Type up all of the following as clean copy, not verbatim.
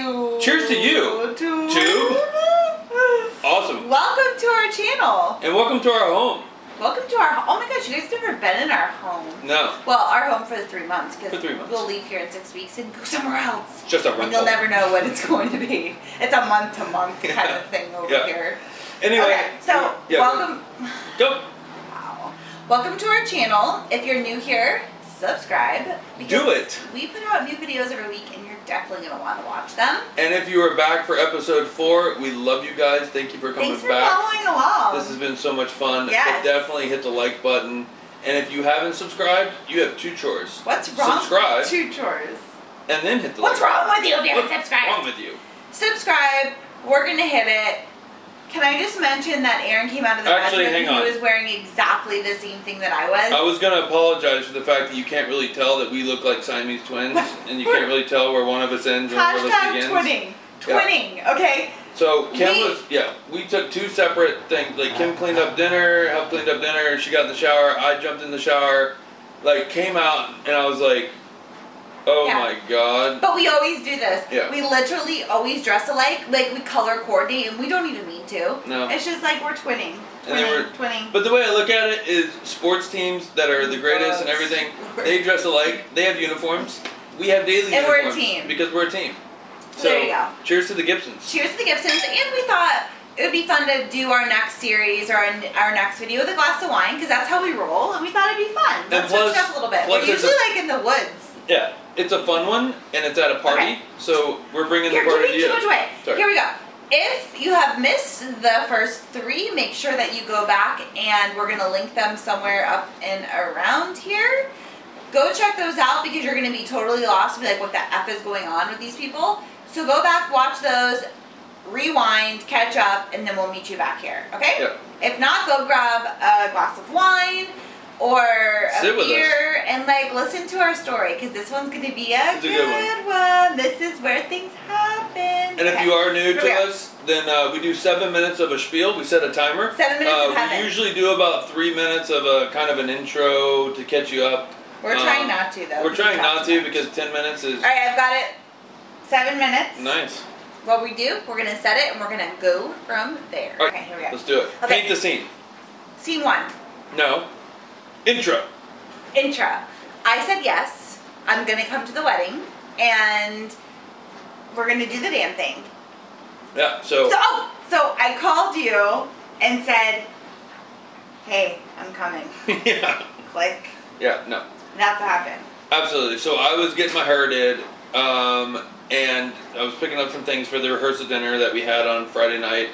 you. Cheers to you. Two. Awesome. Welcome to our channel. And welcome to our home. Welcome to our home. Oh my gosh, you guys have never been in our home. No. Well, our home for the 3 months. For 3 months. We'll leave here in 6 weeks and go somewhere else. Just a rental. And you'll never know what it's going to be. It's a month-to-month kind of thing over here. Anyway. Okay, so welcome. Go. Wow. Welcome to our channel. If you're new here, subscribe. Do it. We put out new videos every week and you're definitely going to want to watch them. And if you are back for episode 4, we love you guys. Thank you for coming back. Thanks for following along. This has been so much fun. Yes. Definitely hit the like button. And if you haven't subscribed, you have 2 chores. What's wrong? Subscribe. 2 chores. And then hit the What's like wrong with you if you haven't subscribed? What's wrong with you? Subscribe. We're going to hit it. Can I just mention that Erran came out of the Actually, bedroom hang on. and he was wearing exactly the same thing that I was? I was going to apologize for the fact that you can't really tell that we look like Siamese twins. And you can't really tell where one of us ends and one of us begins. Twinning. Twinning, okay? So Kim we took 2 separate things. Like Kim cleaned up dinner, helped clean up dinner, she got in the shower, I jumped in the shower, like came out and I was like, oh my god. But we always do this. Yeah. We literally always dress alike, like we color coordinate and we don't even mean to. No. It's just like we're twinning. Twinning. But the way I look at it is sports teams that are the greatest and everything, they dress alike, they have uniforms, we have daily uniforms. And we're a team. Because we're a team. So there you go. Cheers to the Gibsons. Cheers to the Gibsons. And we thought it would be fun to do our next series or our next video with a glass of wine because that's how we roll and we thought it'd be fun. Let's switch it up a little bit. We're usually like in the woods. Yeah. It's a fun one and it's at a party, so we're bringing the party to you. You're giving too much away. Sorry. Here we go. If you have missed the first 3, make sure that you go back and we're going to link them somewhere up and around here. Go check those out because you're going to be totally lost and be like, what the F is going on with these people? So go back, watch those, rewind, catch up, and then we'll meet you back here, okay? Yep. If not, go grab a glass of wine or a beer and like listen to our story because this one's going to be a good one. This is where things happen. And if you are new to us, then we do 7 minutes of a spiel. We set a timer. 7 minutes of heaven. We usually do about 3 minutes of a kind of an intro to catch you up. We're trying not to though. We're trying not to because 10 minutes is... Alright, I've got it. 7 minutes. Nice. What we do, we're going to set it and we're going to go from there. Right. Okay, here we go. Let's do it. Okay. Paint the scene. Scene 1. No. Intro. Intro. I said yes. I'm going to come to the wedding and we're going to do the damn thing. Yeah, so I called you and said, hey, I'm coming. Yeah. Click. Yeah, no. That's what happened. Absolutely. So I was getting my hair did, and I was picking up some things for the rehearsal dinner that we had on Friday night.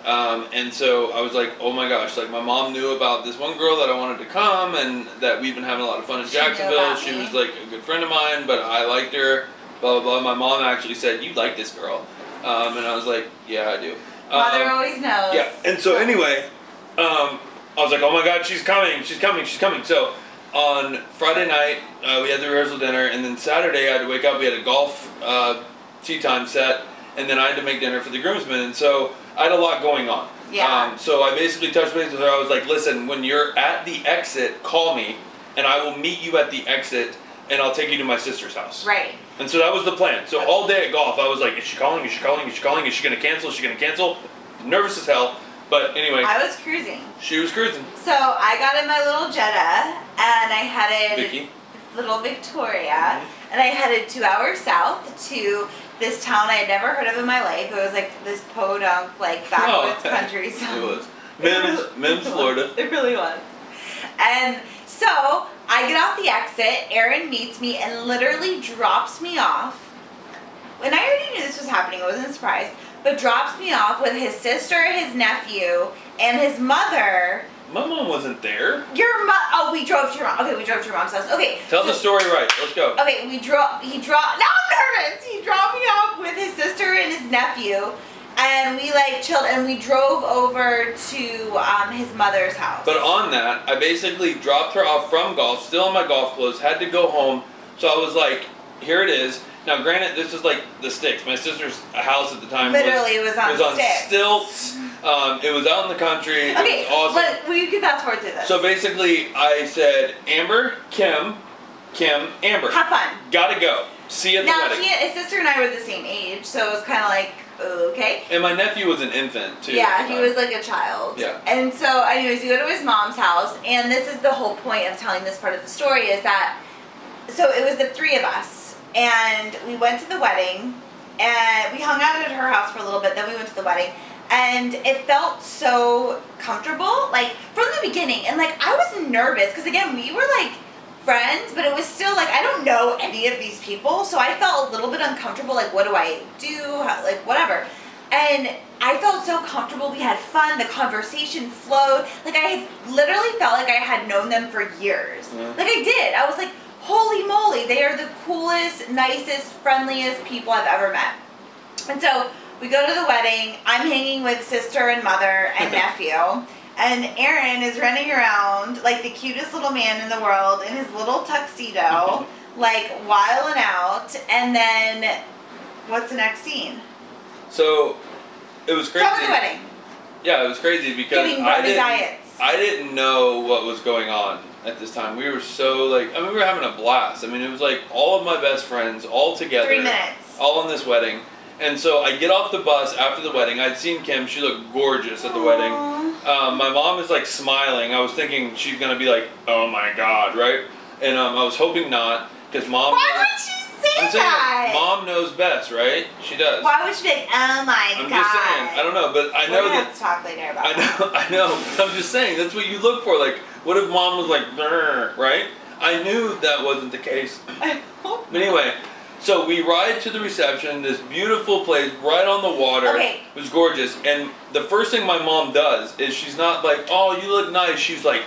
And so I was like, oh my gosh, like my mom knew about this one girl that I wanted to come and that we've been having a lot of fun in Jacksonville. She was like a good friend of mine, but I liked her, blah, blah, blah. My mom actually said, you like this girl. And I was like, yeah, I do. Mother always knows. Yeah. And so anyway, I was like, oh my God, she's coming, she's coming, she's coming. So on Friday night, we had the rehearsal dinner, and then Saturday I had to wake up. We had a golf tea time set, and then I had to make dinner for the groomsmen, and so I had a lot going on. Yeah. So I basically touched base with her. I was like, listen, when you're at the exit, call me, and I will meet you at the exit, and I'll take you to my sister's house. Right. And so that was the plan. So all day at golf, I was like, is she calling? Is she calling? Is she calling? Is she going to cancel? Is she going to cancel? Nervous as hell. But anyway. I was cruising. She was cruising. So I got in my little Jetta, and I headed little Victoria, and I headed 2 hours south to this town I had never heard of in my life. It was like this podunk, like backwoods country. It was. Mims, Florida. It really was. And so I get off the exit, Erran meets me and literally drops me off. And I already knew this was happening, it wasn't a surprise, but drops me off with his sister, his nephew, and his mother. My mom wasn't there. Your mom? Oh, we drove to your mom. Okay, we drove to your mom's house. Okay. Tell the story right. Let's go. Okay, he dropped. Now I'm nervous. He dropped me off with his sister and his nephew, and we like chilled, and we drove over to his mother's house. But on that, I basically dropped her off from golf, still in my golf clothes, had to go home. So I was like, here it is. Now, granted, this is like the sticks. My sister's house at the time literally was on stilts. It was out in the country. Okay, it was awesome. but we can fast forward through this. So basically, I said, Amber, Kim, Amber. Have fun. Gotta go. See at the now, wedding. his sister and I were the same age, so it was kind of like, okay. And my nephew was an infant, too. Yeah, he was like a child. Yeah. And so, anyways, we go to his mom's house, and this is the whole point of telling this part of the story is that, so it was the three of us, and we went to the wedding, and we hung out at her house for a little bit, then we went to the wedding, and it felt so comfortable, like, from the beginning, and, like, I was nervous, because, again, we were, like, friends, but it was still, like, I don't know any of these people, so I felt a little bit uncomfortable, like, what do I do, like, whatever, and I felt so comfortable, we had fun, the conversation flowed, like, I literally felt like I had known them for years, like, I did, I was like, holy moly, they are the coolest, nicest, friendliest people I've ever met, and so, we go to the wedding, I'm hanging with sister and mother and nephew, and Erran is running around like the cutest little man in the world in his little tuxedo, like wilding out, and then, what's the next scene? So, it was crazy. Tell me the wedding. Yeah, it was crazy because I didn't know what was going on at this time. We were so, like, I mean, we were having a blast. I mean, it was like all of my best friends all together. 3 minutes. All on this wedding. And so I get off the bus after the wedding. I'd seen Kim. She looked gorgeous at the wedding. My mom is like smiling. I was thinking she's going to be like, oh my God, right? And I was hoping not because mom... Why would she say I'm saying that? Mom knows best, right? She does. Why would she be like, oh my God? I'm just saying. I don't know, but I know We're that... have to talk later about that. I know. I'm just saying. That's what you look for. Like, what if mom was like, right? I knew that wasn't the case. But anyway... So we ride to the reception, this beautiful place right on the water. Okay. It was gorgeous. And the first thing my mom does is she's not like, oh, you look nice. She's like,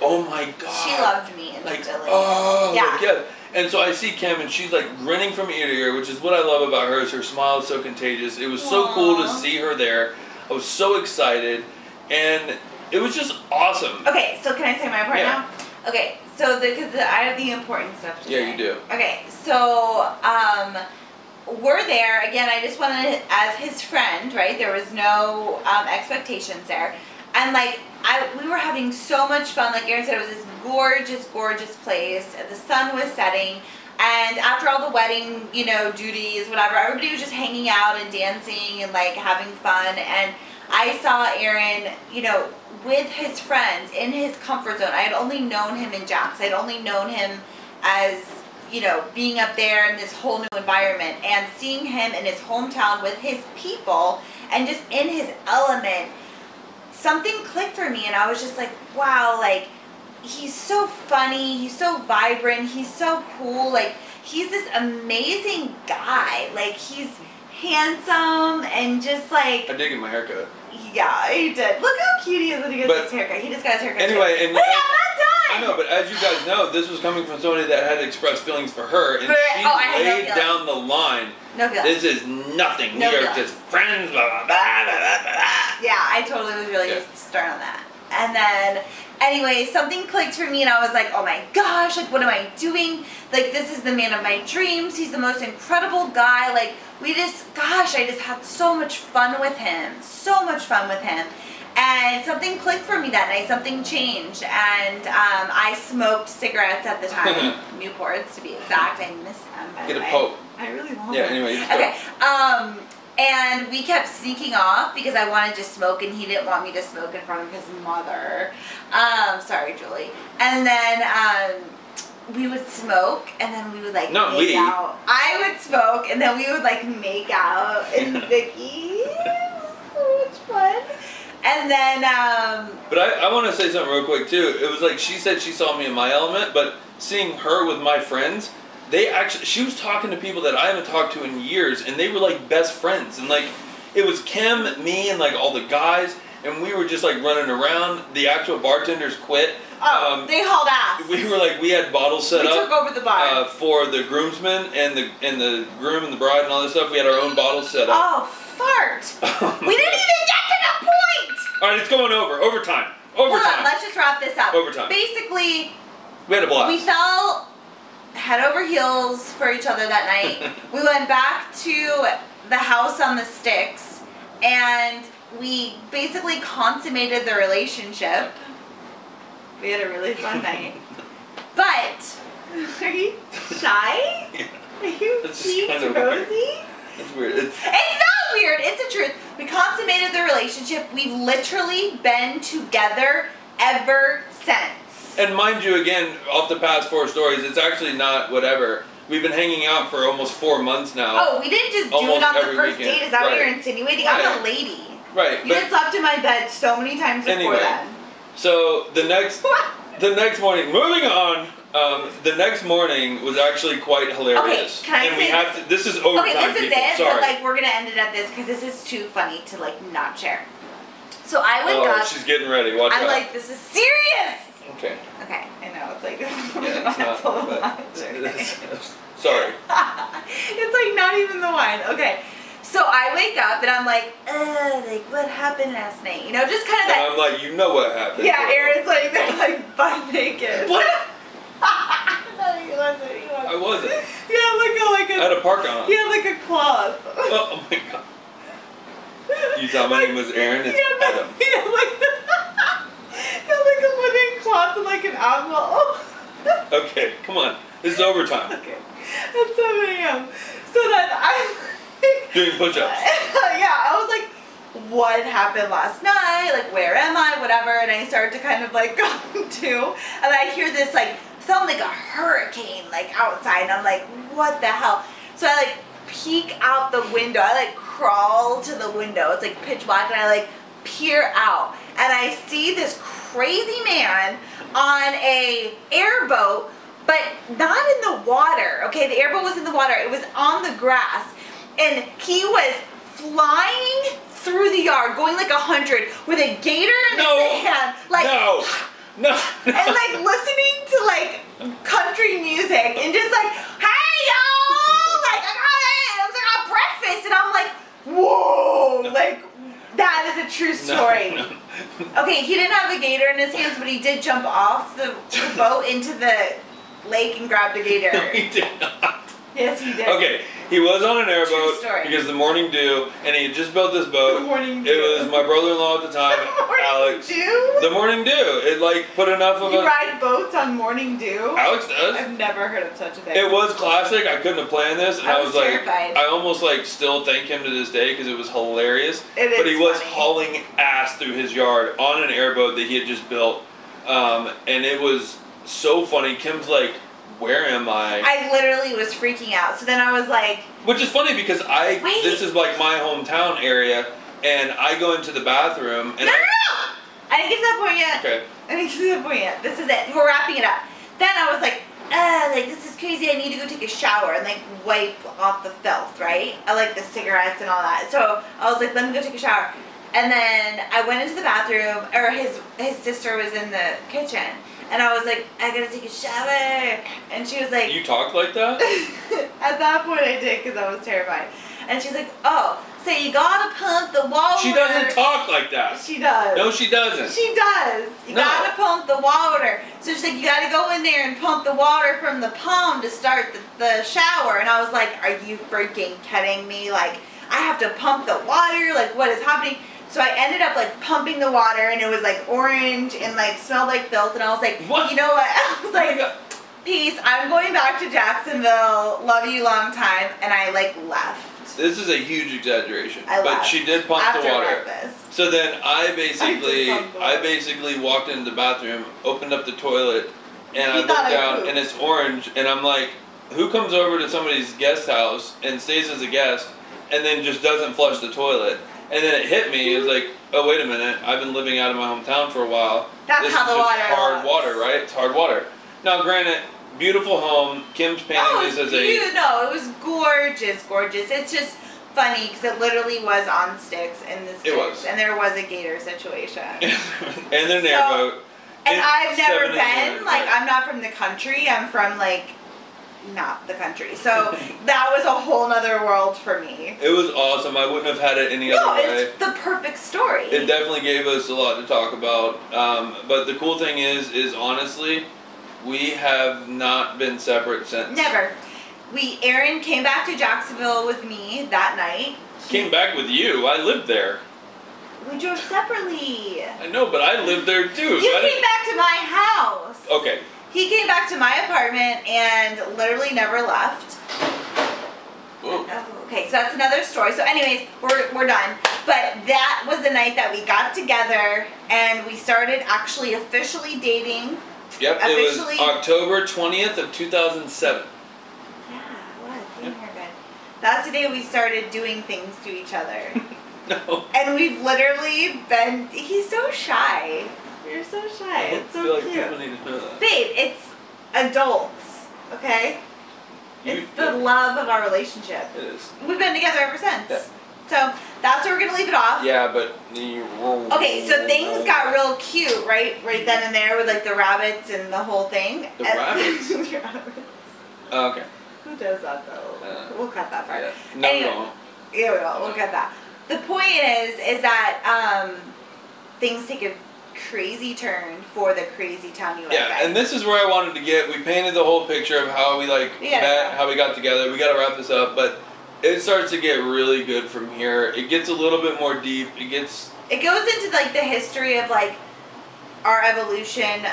oh my God. She loved me instantly. Like, oh, yeah. Like, yeah. And so I see Kim and she's like grinning from ear to ear, which is what I love about her is her smile is so contagious. It was so cool to see her there. I was so excited. And it was just awesome. Okay, so can I say my part now? Okay, so because I have the important stuff to say. Yeah, you do. Okay, so we're there again. I just wanted as his friend, right? There was no expectations there, and like we were having so much fun. Like Erran said, it was this gorgeous, gorgeous place. The sun was setting, and after all the wedding, you know, duties, whatever, everybody was just hanging out and dancing and like having fun. And I saw Erran, you know, with his friends in his comfort zone. I had only known him in Jax. I'd only known him as, you know, being up there in this whole new environment and seeing him in his hometown with his people and just in his element, something clicked for me and I was just like, wow, like, he's so funny, he's so vibrant, he's so cool, like, he's this amazing guy, like, he's handsome and just like... I did get my haircut. Yeah, he did. Look how cute he is when he gets his haircut. He just got his haircut. Anyway, and wait, I'm not done. I know, but as you guys know, this was coming from somebody that had expressed feelings for her, and she laid down the line. No feelings. This is nothing. No we are feelings. just friends. Blah, blah, blah, blah, blah. Yeah, I totally was really stern on that. And then, anyway, something clicked for me, and I was like, oh my gosh, like, what am I doing? Like, this is the man of my dreams. He's the most incredible guy. Like, we just, gosh, I just had so much fun with him. So much fun with him. And something clicked for me that night. Something changed. And I smoked cigarettes at the time. Newports, to be exact. I miss them, by the way. Get a poke. I really want Yeah, anyway. Okay. And we kept sneaking off because I wanted to smoke and he didn't want me to smoke in front of his mother. Sorry, Julie. And then we would smoke and then we would like make out. I would smoke and then we would like make out and Vicky. It was so much fun. And then but I want to say something real quick too. It was like she said she saw me in my element, but seeing her with my friends, she was talking to people that I haven't talked to in years, and they were like best friends. And like, it was Kim, me, and like all the guys, and we were just like running around. The actual bartenders quit. Oh, they hauled ass. We were like, we had bottles set up. We took over the bar for the groomsmen and the groom and the bride and all this stuff. We had our own bottles set up. Oh, fart! We didn't even get to the point. All right, it's going over. Overtime. Hold on, let's just wrap this up. Overtime. Basically, we had a blast. We fell head over heels for each other that night. We went back to the house on the sticks and we basically consummated the relationship. We had a really fun night. But, are you shy? Are you That's just cheeks kind of rosy? weird. It's weird. It's not weird. It's the truth. We consummated the relationship. We've literally been together ever since. And mind you, again, off the past 4 stories, it's actually not whatever. We've been hanging out for almost 4 months now. Oh, we didn't just do it on the first date. Is that what you're insinuating? Right. I'm a lady. Right. You had slept in my bed so many times before then. So the next morning, moving on. The next morning was actually quite hilarious. Okay, can I and say we have to, this is overtime. Okay, this is people. it. Sorry. But like, we're gonna end it at this because this is too funny to like not share. So I wake up. She's getting ready. Watch out. I'm like, this is serious. Okay. Okay, I know it's like. Yeah, it's not. But sorry. It's like not even the wine. Okay. So I wake up and I'm like what happened last night? You know, just kind of that. And I'm like, you know what happened. Yeah, Aaron's like, they're like butt naked. What? No, he wasn't. I wasn't. Yeah, like a. I had a parka on. Yeah, like a cloth. Oh my god. You thought my name was Aaron? It's Adam. Yeah, like a living cloth and like an owl. Okay, come on. This is overtime. Okay. At 7 a.m. So then I'm like, doing push-ups. Yeah, I was like, what happened last night? Like, where am I? Whatever. And I started to kind of like go to, and I hear this like sound like a hurricane like outside, and I'm like, what the hell? So I like peek out the window. I like crawl to the window. It's like pitch black, and I like peer out, and I see this crazy man on a airboat, but not in the water. Okay, the airboat was in the water. It was on the grass, and he was flying through the yard, going like 100 with a gator in his hand, like No. and like listening to like country music and just like, hey y'all, like I got it. And I was like, I got breakfast, and I'm like, whoa, like that is a true story. Okay, he didn't have a gator in his hands, but he did jump off the boat into the lake and grabbed a gator. No, he did not. Yes, he did. Okay, he was on an airboat story. because the morning dew, and he had just built this boat. The morning dew. It was my brother-in-law at the time, Alex. Dew? The morning dew. It like put enough of You ride boats on morning dew? Alex does. I've never heard of such a thing. It was classic. I couldn't have planned this, and I was like, terrified. I almost like still thank him to this day because it was hilarious. It is but he was funny. hauling ass through his yard on an airboat that he had just built, and it was so funny. Kim's like, where am I? I literally was freaking out. So then I was like, which is funny because this is like my hometown area, and I go into the bathroom and no! I didn't get to that point yet. Okay. I didn't get to that point yet. This is it. We're wrapping it up. Then I was like, this is crazy. I need to go take a shower and like wipe off the filth, right? I like the cigarettes and all that. So I was like, let me go take a shower. And then I went into the bathroom, or his sister was in the kitchen. And I was like, I gotta take a shower. And she was like... You talked like that? At that point I did because I was terrified. And she's like, oh, so you gotta pump the water. She doesn't talk like that. She does. No, she doesn't. She does. You gotta pump the water. So she's like, you gotta go in there and pump the water from the pump to start the shower. And I was like, are you freaking kidding me? Like, I have to pump the water? Like, what is happening? So I ended up like pumping the water, and it was like orange and like smelled like filth, and I was like, what? You know what? I was like, peace, I'm going back to Jacksonville, love you long time, and I like left. This is a huge exaggeration, I but left. she did pump After the water. breakfast. So then I basically walked into the bathroom, opened up the toilet, and I looked down, and it's orange, and I'm like, who comes over to somebody's guest house and stays as a guest, and then just doesn't flush the toilet? And then it hit me. It was like, oh, wait a minute. I've been living out of my hometown for a while. That's how the water hard looks. water, right? It's hard water. Now, granted, beautiful home. Kim's painting this as No, it was gorgeous, gorgeous. It's just funny because it literally was on sticks in the sticks. It was. And there was a gator situation. and then an airboat. And I've never been, like, I'm not from the country. I'm from, like, not the country. So that was a whole nother world for me. It was awesome. I wouldn't have had it any other way. No, it's the perfect story. It definitely gave us a lot to talk about. But the cool thing is honestly, we have not been separate since. Never. Erran came back to Jacksonville with me that night. Came back with you. I lived there. We drove separately. I know, but I lived there too. You came back to my house. Okay. He came back to my apartment and literally never left. Oh, okay, so that's another story. So anyways, we're done. But that was the night that we got together and we started actually officially dating. Yep, it was October 20th of 2007. Yeah, it was. Yep. Good. That's the day we started doing things to each other. No. And we've literally been, he's so shy. You're so shy. It's so cute. I cute. feel like people need to know that. Babe, it's adults, okay? It's the love of our relationship. It is. We've been together ever since. Yeah. So that's where we're gonna leave it off. Yeah, but okay, so things got real cute, right then and there with like the rabbits and the whole thing. The rabbits? The rabbits. Oh, okay. Who does that though? We'll cut that part. Yeah. No, anyway, we won't. Yeah, we will. We'll cut that. The point is that things take a crazy turn for the crazy town USA. Yeah, and this is where I wanted to get. We painted the whole picture of how we met, how we got together. We got to wrap this up, but it starts to get really good from here. It gets a little bit more deep. It goes into like the history of like our evolution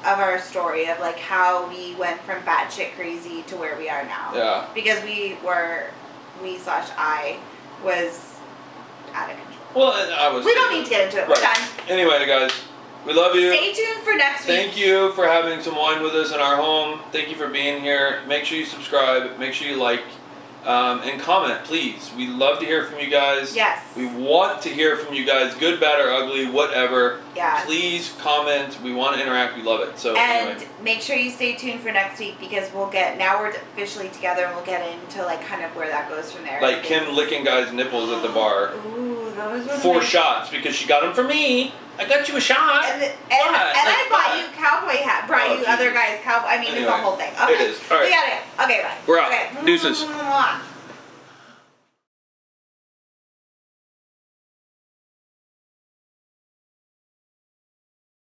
of our story of like how we went from batshit crazy to where we are now. Yeah. Because I was out of control. Well, I was. We don't need to get into it. We're done. Anyway, guys, we love you. Stay tuned for next week. Thank you for having some wine with us in our home. Thank you for being here. Make sure you subscribe. Make sure you like. And comment, please. We love to hear from you guys. Yes. We want to hear from you guys, good, bad, or ugly, whatever. Yeah. Please comment. We want to interact. We love it. So anyway. Make sure you stay tuned for next week because we're officially together and we'll get into like kind of where that goes from there. Like Kim licking guys' nipples at the bar. Ooh, that was one 4 shots because she got them for me. I got you a shot. And I bought you cowboy hat. Brought you other guys cowboy. I mean, anyway, it's a whole thing. Okay. It is. All right. We gotta go. Okay, bye. We're out. Okay. Deuces.